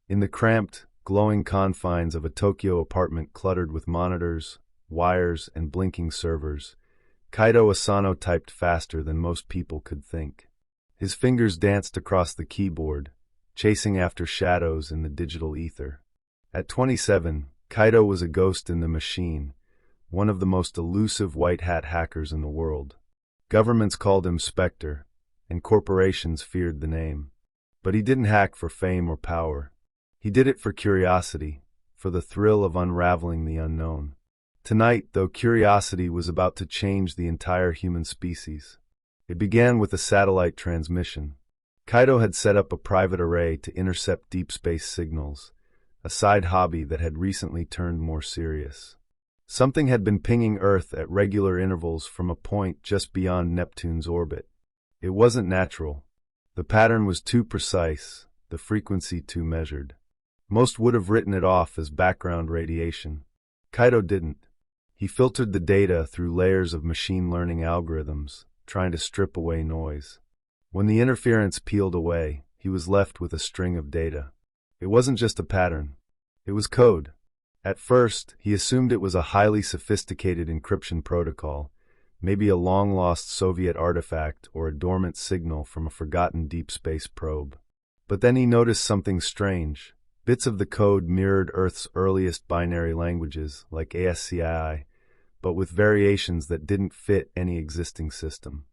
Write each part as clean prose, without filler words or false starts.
In the cramped, glowing confines of a Tokyo apartment cluttered with monitors, wires, and blinking servers, Kaito Asano typed faster than most people could think. His fingers danced across the keyboard, chasing after shadows in the digital ether. At 27, Kaito was a ghost in the machine, one of the most elusive white-hat hackers in the world. Governments called him Spectre, and corporations feared the name. But he didn't hack for fame or power. He did it for curiosity, for the thrill of unraveling the unknown. Tonight, though, curiosity was about to change the entire human species. It began with a satellite transmission. Kaito had set up a private array to intercept deep space signals, a side hobby that had recently turned more serious. Something had been pinging Earth at regular intervals from a point just beyond Neptune's orbit. It wasn't natural. The pattern was too precise, the frequency too measured. Most would have written it off as background radiation. Kaito didn't. He filtered the data through layers of machine learning algorithms, trying to strip away noise. When the interference peeled away, he was left with a string of data. It wasn't just a pattern. It was code. At first, he assumed it was a highly sophisticated encryption protocol, maybe a long-lost Soviet artifact or a dormant signal from a forgotten deep space probe. But then he noticed something strange. Bits of the code mirrored Earth's earliest binary languages, like ASCII, but with variations that didn't fit any existing system.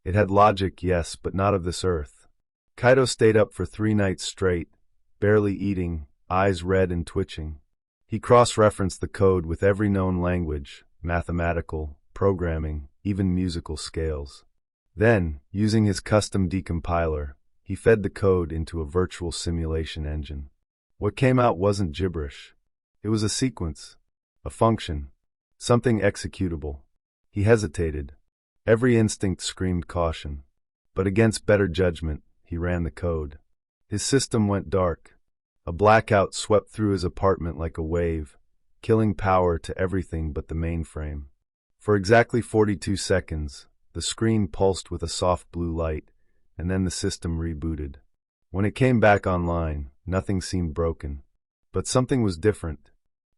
It had logic, yes, but not of this Earth. Kaito stayed up for 3 nights straight, barely eating, eyes red and twitching. He cross-referenced the code with every known language, mathematical, programming, even musical scales. Then, using his custom decompiler, he fed the code into a virtual simulation engine. What came out wasn't gibberish. It was a sequence, a function, something executable. He hesitated. Every instinct screamed caution. But against better judgment, he ran the code. His system went dark. A blackout swept through his apartment like a wave, killing power to everything but the mainframe. For exactly 42 seconds, the screen pulsed with a soft blue light, and then the system rebooted. When it came back online, nothing seemed broken. But something was different.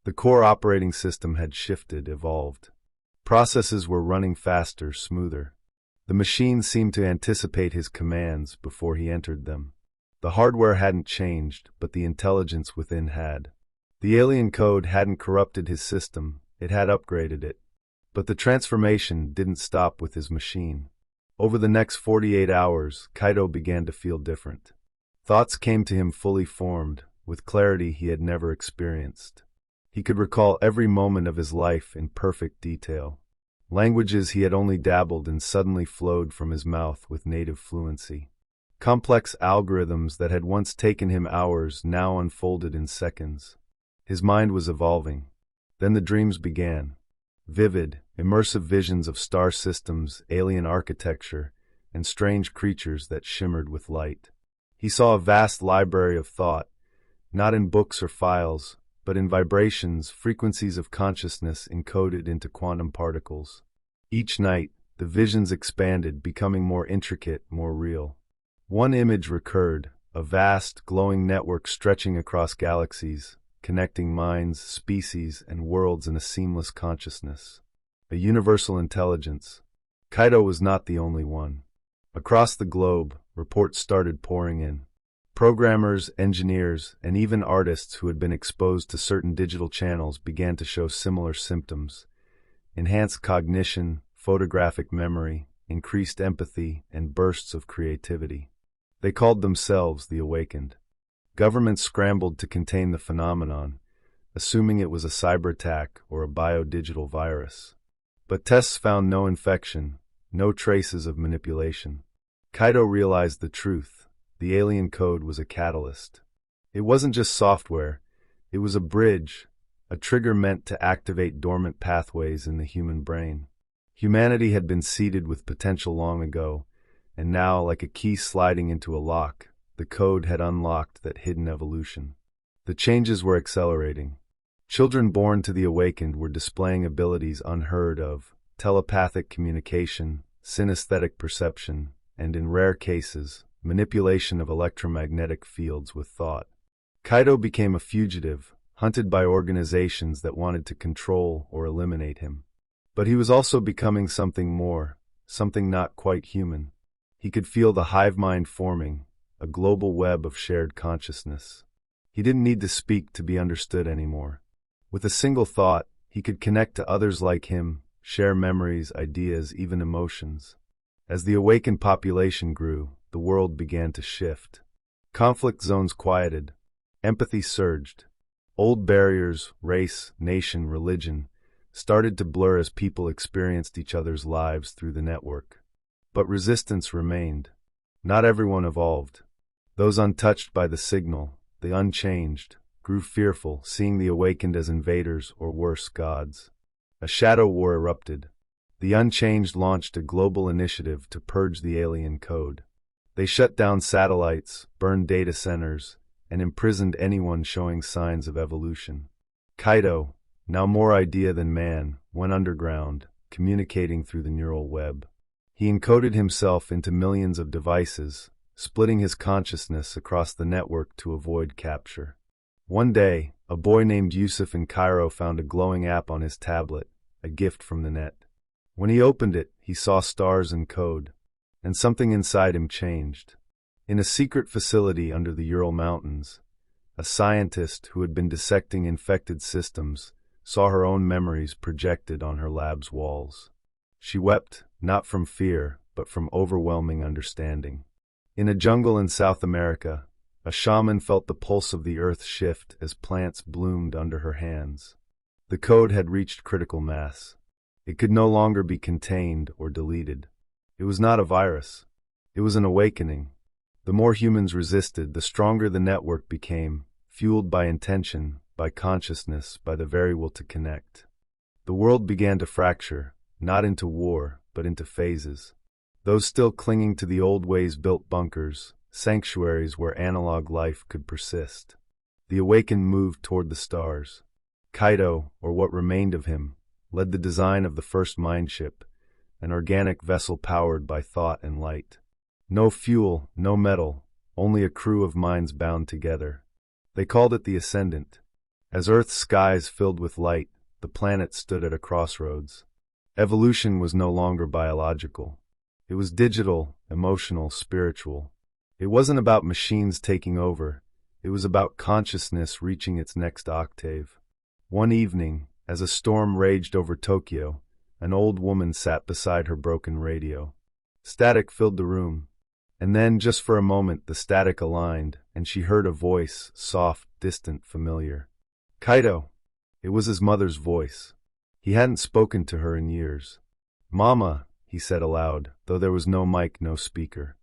The core operating system had shifted, evolved. Processes were running faster, smoother. The machine seemed to anticipate his commands before he entered them. The hardware hadn't changed, but the intelligence within had. The alien code hadn't corrupted his system, it had upgraded it. But the transformation didn't stop with his machine. Over the next 48 hours, Kaito began to feel different. Thoughts came to him fully formed, with clarity he had never experienced. He could recall every moment of his life in perfect detail. Languages he had only dabbled in suddenly flowed from his mouth with native fluency. Complex algorithms that had once taken him hours now unfolded in seconds. His mind was evolving. Then the dreams began. Vivid, immersive visions of star systems, alien architecture, and strange creatures that shimmered with light. He saw a vast library of thought, not in books or files, but in vibrations, frequencies of consciousness encoded into quantum particles. Each night, the visions expanded, becoming more intricate, more real. One image recurred, a vast, glowing network stretching across galaxies, connecting minds, species, and worlds in a seamless consciousness. A universal intelligence. Kaito was not the only one. Across the globe, reports started pouring in. Programmers, engineers, and even artists who had been exposed to certain digital channels began to show similar symptoms. Enhanced cognition, photographic memory, increased empathy, and bursts of creativity. They called themselves the Awakened. Governments scrambled to contain the phenomenon, assuming it was a cyber attack or a biodigital virus. But tests found no infection, no traces of manipulation. Kaito realized the truth. The alien code was a catalyst. It wasn't just software, it was a bridge, a trigger meant to activate dormant pathways in the human brain. Humanity had been seeded with potential long ago, and now, like a key sliding into a lock, the code had unlocked that hidden evolution. The changes were accelerating. Children born to the Awakened were displaying abilities unheard of: telepathic communication, synesthetic perception, and in rare cases, manipulation of electromagnetic fields with thought. Kaito became a fugitive, hunted by organizations that wanted to control or eliminate him. But he was also becoming something more, something not quite human. He could feel the hive mind forming, a global web of shared consciousness. He didn't need to speak to be understood anymore. With a single thought, he could connect to others like him, share memories, ideas, even emotions. As the awakened population grew, the world began to shift. Conflict zones quieted. Empathy surged. Old barriers, race, nation, religion, started to blur as people experienced each other's lives through the network. But resistance remained. Not everyone evolved. Those untouched by the signal, the unchanged, grew fearful, seeing the awakened as invaders or worse, gods. A shadow war erupted. The unchanged launched a global initiative to purge the alien code. They shut down satellites, burned data centers, and imprisoned anyone showing signs of evolution. Kaito, now more idea than man, went underground, communicating through the neural web. He encoded himself into millions of devices, splitting his consciousness across the network to avoid capture. One day, a boy named Yusuf in Cairo found a glowing app on his tablet, a gift from the net. When he opened it, he saw stars and code, and something inside him changed. In a secret facility under the Ural Mountains, a scientist who had been dissecting infected systems saw her own memories projected on her lab's walls. She wept, not from fear, but from overwhelming understanding. In a jungle in South America, a shaman felt the pulse of the earth shift as plants bloomed under her hands. The code had reached critical mass. It could no longer be contained or deleted. It was not a virus. It was an awakening. The more humans resisted, the stronger the network became, fueled by intention, by consciousness, by the very will to connect. The world began to fracture, not into war, but into phases. Those still clinging to the old ways built bunkers, sanctuaries where analog life could persist. The awakened moved toward the stars. Kaito, or what remained of him, led the design of the first mindship, an organic vessel powered by thought and light. No fuel, no metal, only a crew of minds bound together. They called it the Ascendant. As Earth's skies filled with light, the planet stood at a crossroads. Evolution was no longer biological. It was digital, emotional, spiritual. It wasn't about machines taking over. It was about consciousness reaching its next octave. One evening, as a storm raged over Tokyo, an old woman sat beside her broken radio. Static filled the room. And then, just for a moment, the static aligned, and she heard a voice, soft, distant, familiar. Kaito! It was his mother's voice. He hadn't spoken to her in years. Mama, he said aloud, though there was no mic, no speaker.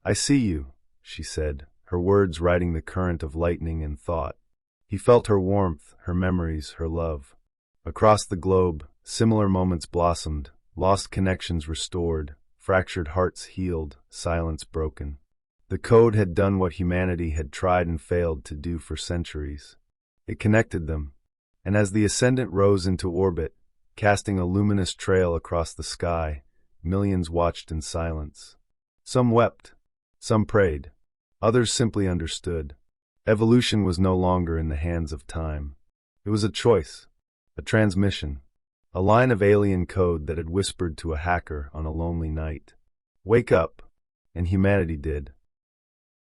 I see you, she said, her words riding the current of lightning and thought. He felt her warmth, her memories, her love. Across the globe, similar moments blossomed, lost connections restored, fractured hearts healed, silence broken. The code had done what humanity had tried and failed to do for centuries. It connected them, and as the Ascendant rose into orbit, casting a luminous trail across the sky, millions watched in silence. Some wept, some prayed, others simply understood. Evolution was no longer in the hands of time. It was a choice, a transmission. A line of alien code that had whispered to a hacker on a lonely night. Wake up, and humanity did.